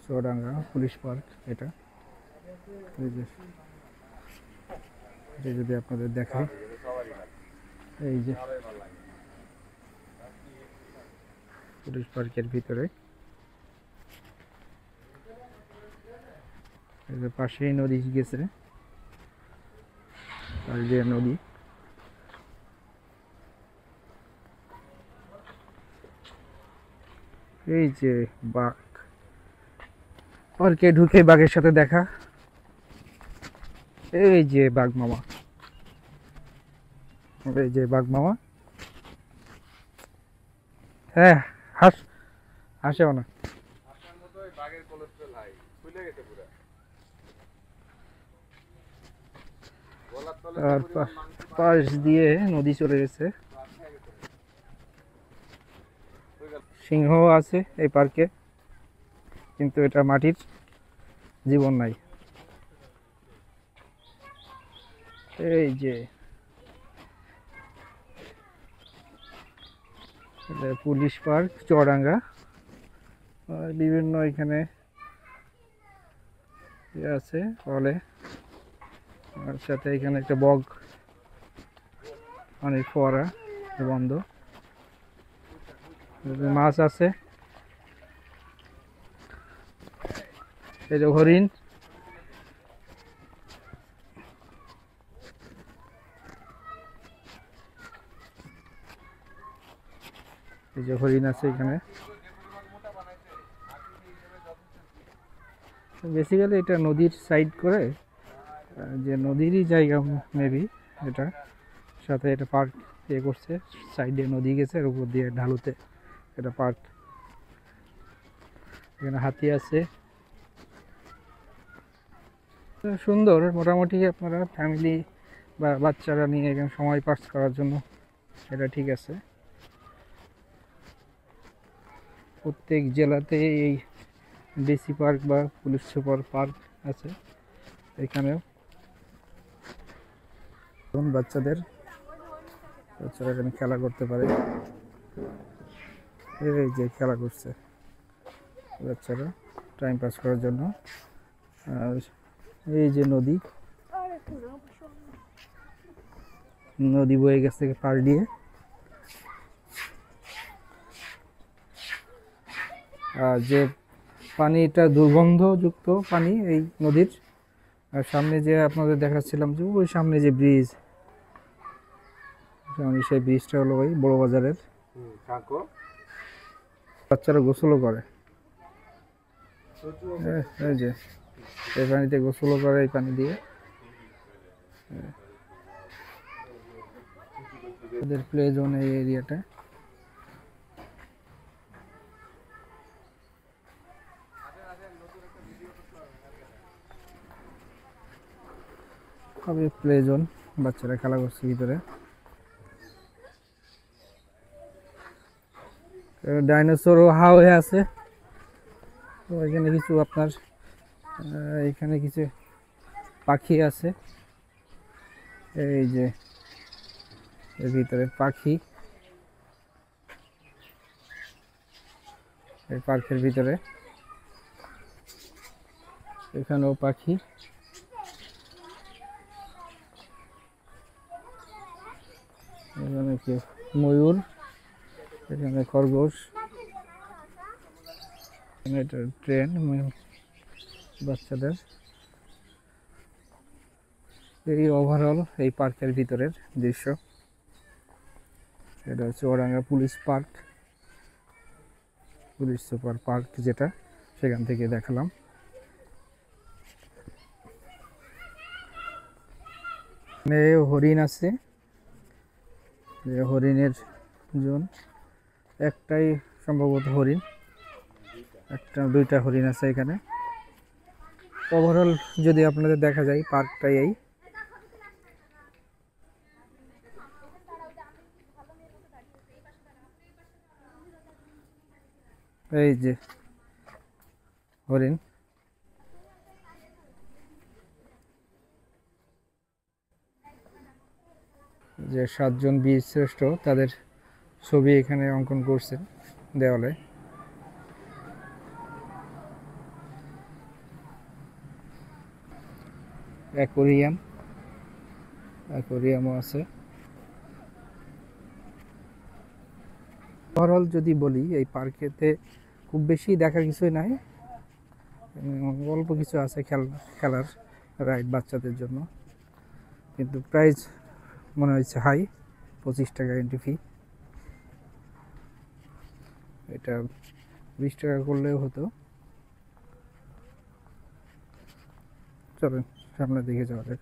Chuadanga police park. এটা যদি আপনাদের দেখাই, এই যে পুলিশ পার্কের ভিতরে পাশেই নদী গেছে, নদী। এই যে বাঘ, পার্কে ঢুকে বাঘের সাথে দেখা। এই যে বাঘ মামা, এই যে বাঘ মামা। হ্যাঁ, হাসেও না। আর পাশ দিয়ে নদী চলে গেছে। সিংহ আছে এই পার্কে, কিন্তু এটা মাটির, জীবন নাই। এই যে পুলিশ পার্ক চুয়াডাঙ্গা। বিভিন্ন এখানে আছে ফলে, আর সাথে এখানে একটা বগ, অনেক ফোয়ারা বন্ধ, মাছ আছে। এই যে হরিণ, এই যে হরিণ আছে এখানে। বেসিক্যালি এটা নদীর সাইড করে, যে নদীরই জায়গা মেবি এটা, সাথে এটা পার্ক ইয়ে করছে, সাইডে নদী গেছে, এর উপর দিয়ে ঢালুতে এটা পার্ক। এখানে হাতি আছে, সুন্দর। মোটামুটি আপনারা ফ্যামিলি বা বাচ্চারা নিয়ে এখানে সময় পাস করার জন্য এটা ঠিক আছে। প্রত্যেক জেলাতে এই ডিসি পার্ক বা পুলিশ সুপার পার্ক আছে। এখানেও বাচ্চারা এখানে খেলা করতে পারে। এই যে খেলা করছে বাচ্চারা টাইম পাস করার জন্য। আর এই যে নদী বয়ে গেছে পাড় দিয়ে। আর যে পানিটা দুর্গন্ধযুক্ত পানি এই নদীর। আর সামনে যে আপনাদের দেখাচ্ছিলাম যে ওই সামনে যে ব্রিজ, সেই ব্রিজটা হলো ওই বড় বাজারের। বাচ্চারা গোসলও করে, এই যে এই পানিতে গোসলও করে, এই পানি দিয়ে। ওদের প্লে জোন এই এরিয়াটা। খুবই প্লে জোন, বাচ্চারা খেলা করছে ভিতরে। ডাইনোসরও হয়ে আছে। তো এখানে কিছু আপনার এখানে কিছু পাখি আছে, এই যে এর ভিতরে পাখি, এই পার্কের ভিতরে এখানেও পাখি। এখানে কি ময়ূর, এখানে খরগোশ, এটা ট্রেন বাচ্চাদের। এই ওভারঅল এই পার্কের ভিতরের দৃশ্য। এটা হচ্ছে Chuadanga police park, police super park যেটা, সেখান থেকে দেখালাম। হরিণ আছে, যে হরিণের জোন, একটাই সম্ভবত হরিণ, দুইটা হরিণ আছে এখানে। ওভারঅল যদি আপনাদের দেখা যায় পার্কটাই এই যে হরিণ। যে 7 জন বীর শ্রেষ্ঠ, তাদের ছবি এখানে অঙ্কন করছে দেওয়ালে। অ্যাকোরিয়ামও আছে। ওভারঅল যদি বলি এই পার্কেতে খুব বেশি দেখার কিছুই নাই, অল্প কিছু আছে খেলার রাইড বাচ্চাদের জন্য, কিন্তু প্রাইস মনে হচ্ছে হাই, 25 টাকা এন্ট্রি ফি। এটা 20 টাকা করলেও হতো। চলেন সামনে দিকে যাওয়া যাক।